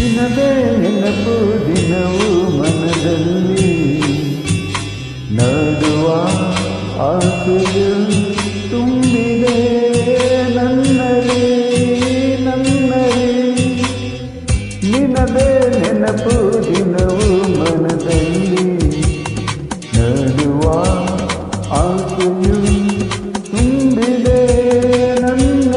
ನಿನದೇ ನೆನಪು ದಿನವೂ ಮನದಲ್ಲಿ ನಡುವ ಆಸೆಯು ತುಂಬಿದೆ ನನ್ನಲ್ಲಿ ನಿನದೇ ನೆನಪು ದಿನವೂ ಮನದಲ್ಲಿ ನಡುವ ಆಸೆಯು ತುಂಬಿದೆ ನನ್ನಲ್ಲಿ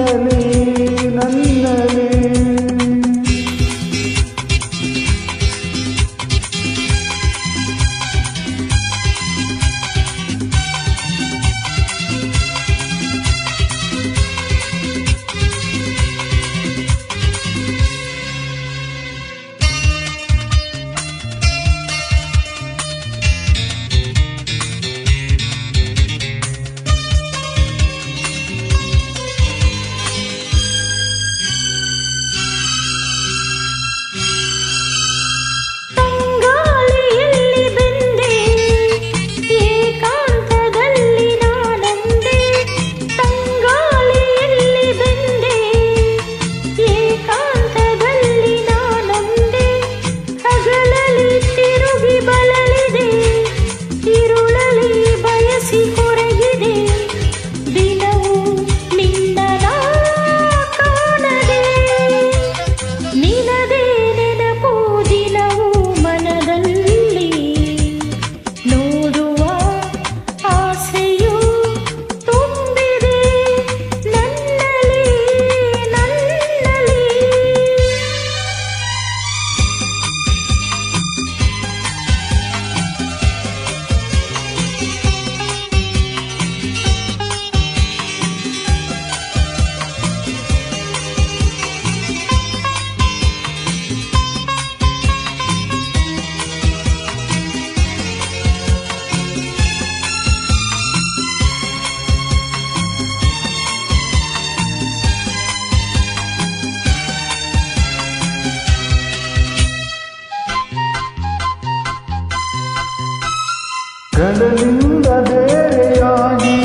ಕಡಲಿಂದ ಬೇರೆಯಾಗಿ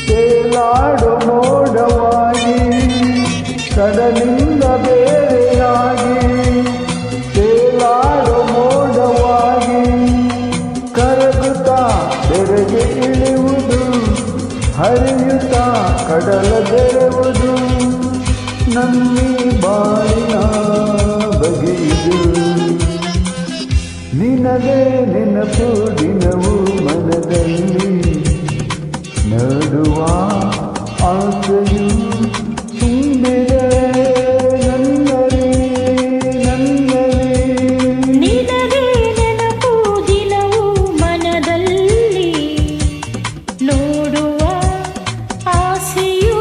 ತೇಲಾಡೋ ಮೋಡವಾಗಿ ಕಡಲಿಂದ ಬೇರೆಯಾಗಿ ತೇಲಾಡೋ ಮೋಡವಾಗಿ ಕರಗುತ್ತಾ ತೆರೆಗೆ ಇಳಿಯುವುದು ಹರಿಯುತ್ತಾ ಕಡಲ ಬೆರೆಯುವುದು ನಮ್ಮಿ ಬಾಳಿನ ಬಗೆಯಿದು ನಿನದೇ ನೆನಪು ದಿನವೂ ಮನದಲ್ಲಿ ನಡುವ ಆಸೆಯು ತುಂಬಿದೆ ನನ್ನಲ್ಲಿ ನಿನದೇ ನೆನಪು ದಿನವೂ ಮನದಲ್ಲಿ ನೋಡುವ ಆಸೆಯು